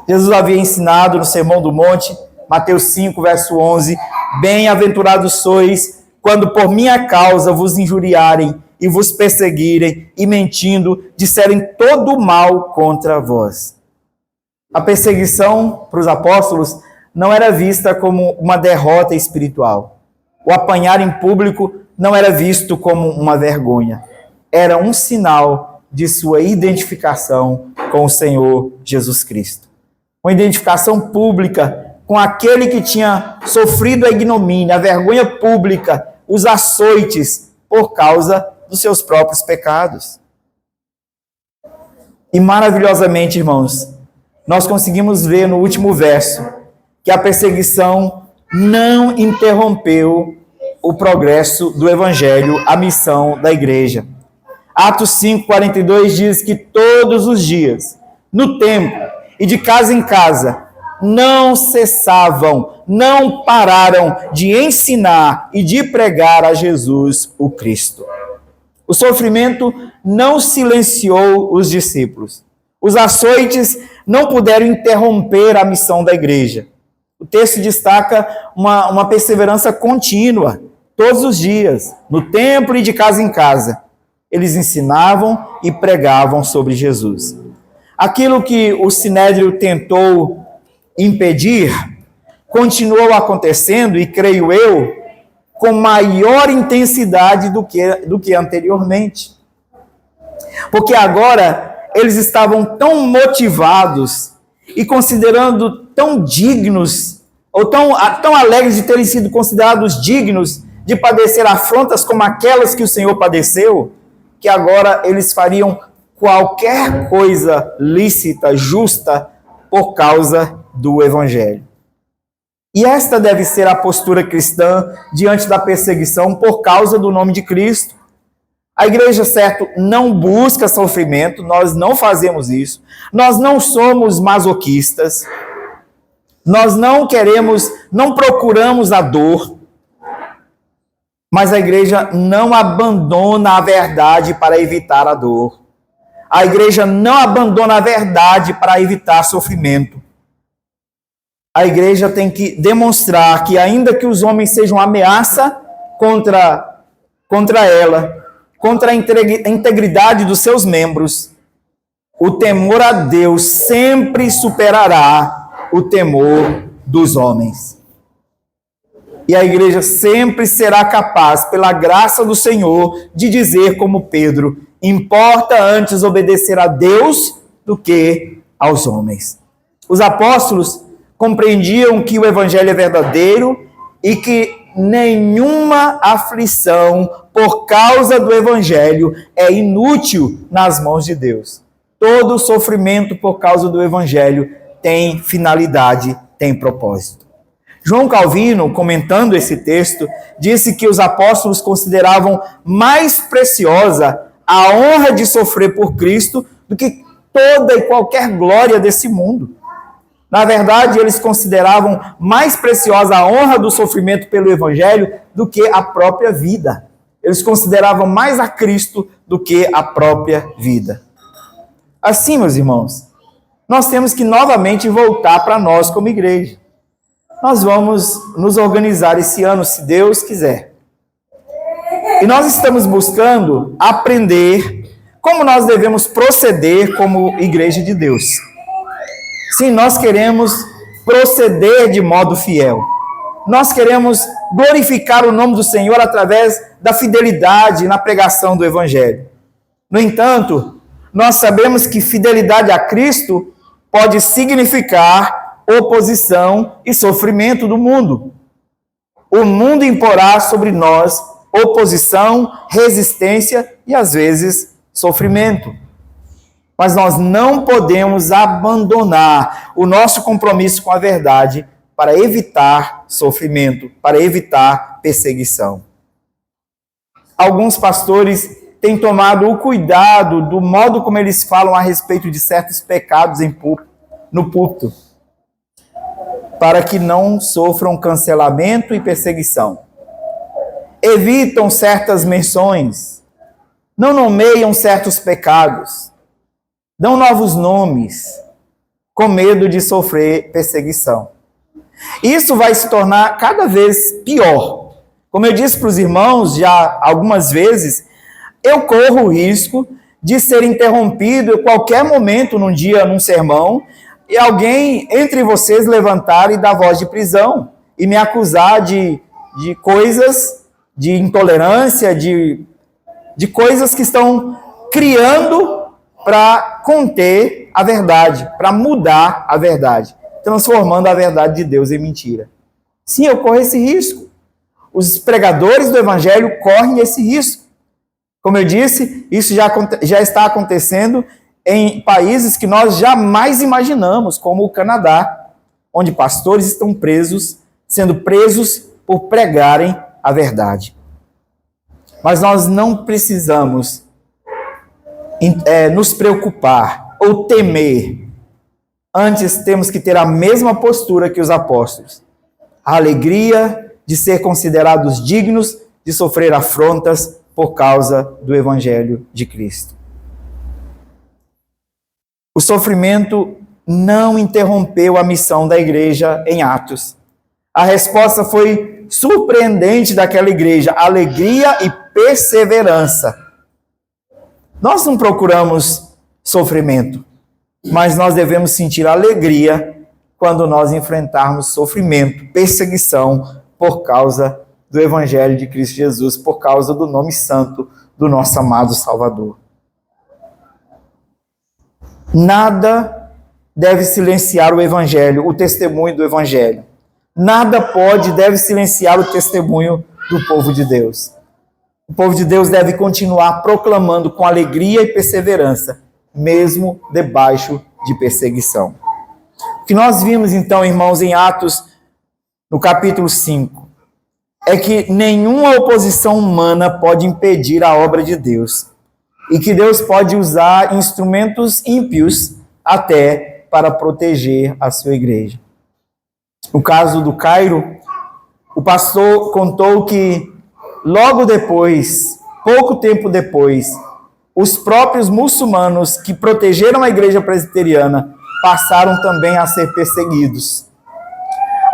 S1: Jesus havia ensinado no Sermão do Monte, Mateus 5, verso 11, bem-aventurados sois, quando por minha causa vos injuriarem e vos perseguirem, e mentindo, disserem todo o mal contra vós. A perseguição para os apóstolos não era vista como uma derrota espiritual. O apanhar em público não era visto como uma vergonha. Era um sinal de sua identificação com o Senhor Jesus Cristo. Uma identificação pública com aquele que tinha sofrido a ignomínia, a vergonha pública, os açoites por causa dos seus próprios pecados. E maravilhosamente, irmãos, nós conseguimos ver no último verso que a perseguição não interrompeu o progresso do Evangelho, a missão da igreja. Atos 5:42 diz que todos os dias, no templo e de casa em casa, não cessavam, não pararam de ensinar e de pregar a Jesus o Cristo. O sofrimento não silenciou os discípulos. Os açoites não puderam interromper a missão da igreja. O texto destaca uma perseverança contínua, todos os dias, no templo e de casa em casa. Eles ensinavam e pregavam sobre Jesus. Aquilo que o Sinédrio tentou impedir, continuou acontecendo, e creio eu, com maior intensidade do que anteriormente. Porque agora eles estavam tão motivados e considerando tão dignos, ou tão alegres de terem sido considerados dignos de padecer afrontas como aquelas que o Senhor padeceu, que agora eles fariam qualquer coisa lícita, justa, por causa do Evangelho. E esta deve ser a postura cristã diante da perseguição por causa do nome de Cristo. A igreja, certo, não busca sofrimento, nós não fazemos isso, nós não somos masoquistas, nós não procuramos a dor, mas a igreja não abandona a verdade para evitar a dor. A igreja não abandona a verdade para evitar sofrimento. A igreja tem que demonstrar que, ainda que os homens sejam ameaça contra ela, contra a integridade dos seus membros, o temor a Deus sempre superará o temor dos homens. E a igreja sempre será capaz, pela graça do Senhor, de dizer como Pedro: importa antes obedecer a Deus do que aos homens. Os apóstolos compreendiam que o Evangelho é verdadeiro e que nenhuma aflição por causa do Evangelho é inútil nas mãos de Deus. Todo sofrimento por causa do Evangelho tem finalidade, tem propósito. João Calvino, comentando esse texto, disse que os apóstolos consideravam mais preciosa a honra de sofrer por Cristo do que toda e qualquer glória desse mundo. Na verdade, eles consideravam mais preciosa a honra do sofrimento pelo Evangelho do que a própria vida. Eles consideravam mais a Cristo do que a própria vida. Assim, meus irmãos, nós temos que novamente voltar para nós como igreja. Nós vamos nos organizar esse ano, se Deus quiser. E nós estamos buscando aprender como nós devemos proceder como igreja de Deus. Sim, nós queremos proceder de modo fiel. Nós queremos glorificar o nome do Senhor através da fidelidade na pregação do Evangelho. No entanto, nós sabemos que fidelidade a Cristo pode significar oposição e sofrimento do mundo. O mundo imporá sobre nós oposição, resistência e, às vezes, sofrimento. Mas nós não podemos abandonar o nosso compromisso com a verdade para evitar sofrimento, para evitar perseguição. Alguns pastores têm tomado o cuidado do modo como eles falam a respeito de certos pecados no púlpito, para que não sofram cancelamento e perseguição. Evitam certas menções, não nomeiam certos pecados, dão novos nomes, com medo de sofrer perseguição. Isso vai se tornar cada vez pior. Como eu disse para os irmãos já algumas vezes, eu corro o risco de ser interrompido a qualquer momento num dia, num sermão, e alguém entre vocês levantar e dar voz de prisão e me acusar de coisas de intolerância, de coisas que estão criando para conter a verdade, para mudar a verdade, transformando a verdade de Deus em mentira. Sim, eu corro esse risco. Os pregadores do Evangelho correm esse risco. Como eu disse, isso já está acontecendo em países que nós jamais imaginamos, como o Canadá, onde pastores estão sendo presos por pregarem a verdade. Mas nós não precisamos nos preocupar ou temer. Antes, temos que ter a mesma postura que os apóstolos. A alegria de ser considerados dignos de sofrer afrontas por causa do Evangelho de Cristo. O sofrimento não interrompeu a missão da igreja em Atos. A resposta foi surpreendente daquela igreja: alegria e perseverança. Nós não procuramos sofrimento, mas nós devemos sentir alegria quando nós enfrentarmos sofrimento, perseguição por causa do Evangelho de Cristo Jesus, por causa do nome santo do nosso amado Salvador. Nada deve silenciar o Evangelho, o testemunho do Evangelho. Nada deve silenciar o testemunho do povo de Deus. O povo de Deus deve continuar proclamando com alegria e perseverança, mesmo debaixo de perseguição. O que nós vimos então, irmãos, em Atos, no capítulo 5, é que nenhuma oposição humana pode impedir a obra de Deus, e que Deus pode usar instrumentos ímpios até para proteger a sua igreja. No caso do Cairo, o pastor contou que logo depois, pouco tempo depois, os próprios muçulmanos que protegeram a igreja presbiteriana passaram também a ser perseguidos.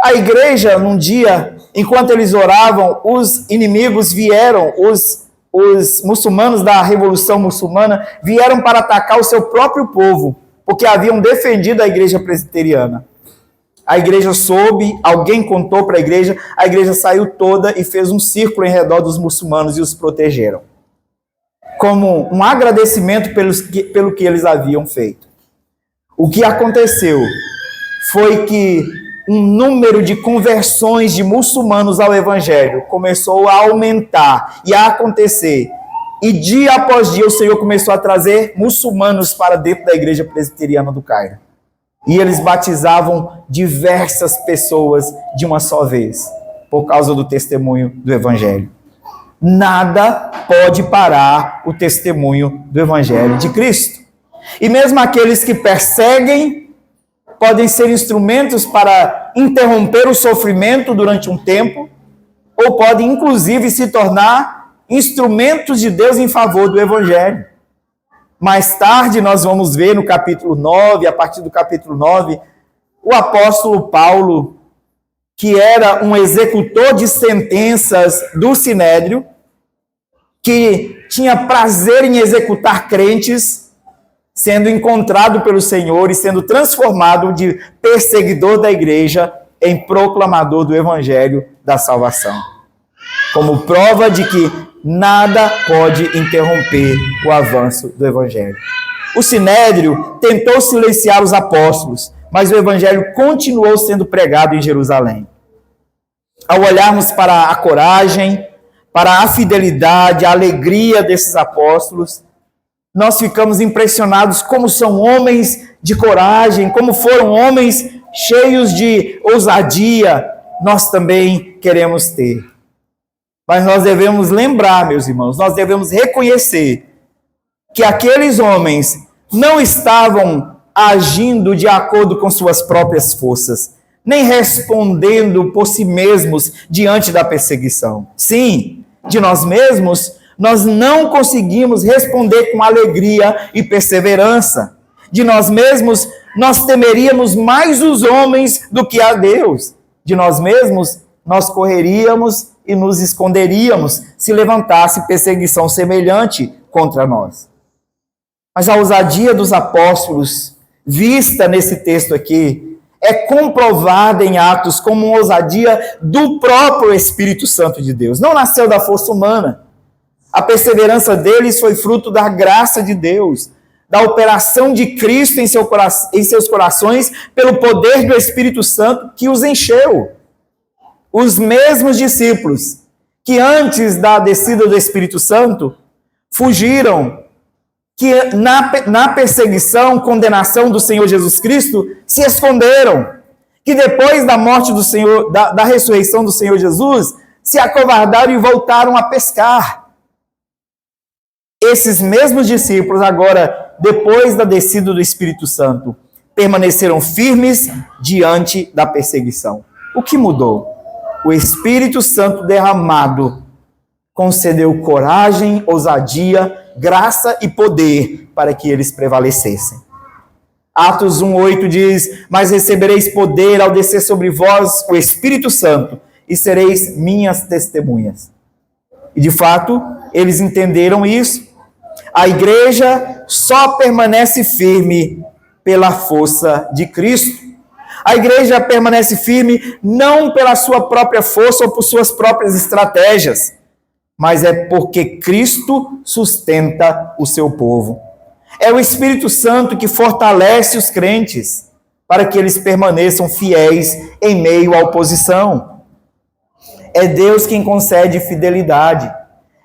S1: A igreja, num dia, enquanto eles oravam, os inimigos vieram, os muçulmanos da Revolução Muçulmana vieram para atacar o seu próprio povo, porque haviam defendido a igreja presbiteriana. A igreja soube, alguém contou para a igreja saiu toda e fez um círculo em redor dos muçulmanos e os protegeram, como um agradecimento pelo que eles haviam feito. O que aconteceu foi que um número de conversões de muçulmanos ao Evangelho começou a aumentar e a acontecer. E dia após dia o Senhor começou a trazer muçulmanos para dentro da igreja presbiteriana do Cairo. E eles batizavam diversas pessoas de uma só vez, por causa do testemunho do Evangelho. Nada pode parar o testemunho do Evangelho de Cristo. E mesmo aqueles que perseguem podem ser instrumentos para interromper o sofrimento durante um tempo, ou podem inclusive se tornar instrumentos de Deus em favor do Evangelho. Mais tarde nós vamos ver no capítulo 9, a partir do capítulo 9, o apóstolo Paulo, que era um executor de sentenças do Sinédrio, que tinha prazer em executar crentes, sendo encontrado pelo Senhor e sendo transformado de perseguidor da igreja em proclamador do Evangelho da salvação. Como prova de que nada pode interromper o avanço do Evangelho. O Sinédrio tentou silenciar os apóstolos, mas o Evangelho continuou sendo pregado em Jerusalém. Ao olharmos para a coragem, para a fidelidade, a alegria desses apóstolos, nós ficamos impressionados como são homens de coragem, como foram homens cheios de ousadia. Nós também queremos ter. Mas nós devemos lembrar, meus irmãos, nós devemos reconhecer que aqueles homens não estavam agindo de acordo com suas próprias forças, nem respondendo por si mesmos diante da perseguição. Sim, de nós mesmos, nós não conseguimos responder com alegria e perseverança. De nós mesmos, nós temeríamos mais os homens do que a Deus. De nós mesmos, nós correríamos e nos esconderíamos se levantasse perseguição semelhante contra nós. Mas a ousadia dos apóstolos, vista nesse texto aqui, é comprovada em Atos como uma ousadia do próprio Espírito Santo de Deus. Não nasceu da força humana. A perseverança deles foi fruto da graça de Deus, da operação de Cristo em seus corações, pelo poder do Espírito Santo que os encheu. Os mesmos discípulos que antes da descida do Espírito Santo fugiram, que na perseguição, condenação do Senhor Jesus Cristo, se esconderam, que depois da morte do Senhor, da ressurreição do Senhor Jesus, se acovardaram e voltaram a pescar. Esses mesmos discípulos agora, depois da descida do Espírito Santo, permaneceram firmes diante da perseguição. O que mudou? O Espírito Santo derramado concedeu coragem, ousadia, graça e poder para que eles prevalecessem. Atos 1:8 diz: mas recebereis poder ao descer sobre vós o Espírito Santo e sereis minhas testemunhas. E de fato, eles entenderam isso. A igreja só permanece firme pela força de Cristo. A igreja permanece firme não pela sua própria força ou por suas próprias estratégias, mas é porque Cristo sustenta o seu povo. É o Espírito Santo que fortalece os crentes para que eles permaneçam fiéis em meio à oposição. É Deus quem concede fidelidade.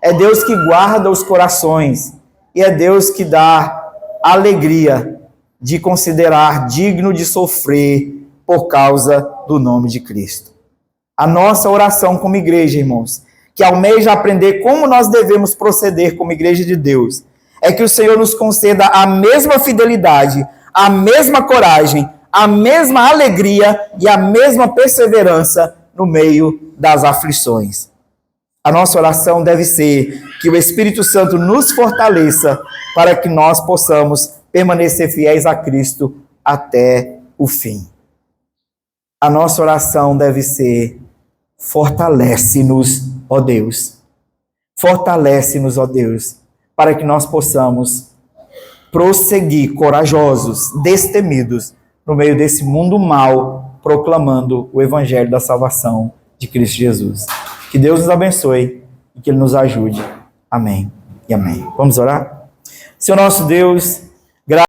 S1: É Deus que guarda os corações. E é Deus que dá alegria de considerar digno de sofrer por causa do nome de Cristo. A nossa oração como igreja, irmãos, que almeja aprender como nós devemos proceder como igreja de Deus, é que o Senhor nos conceda a mesma fidelidade, a mesma coragem, a mesma alegria e a mesma perseverança no meio das aflições. A nossa oração deve ser que o Espírito Santo nos fortaleça para que nós possamos permanecer fiéis a Cristo até o fim. A nossa oração deve ser: fortalece-nos, ó Deus. Fortalece-nos, ó Deus, para que nós possamos prosseguir corajosos, destemidos, no meio desse mundo mau, proclamando o Evangelho da salvação de Cristo Jesus. Que Deus nos abençoe e que Ele nos ajude. Amém e amém. Vamos orar? Senhor nosso Deus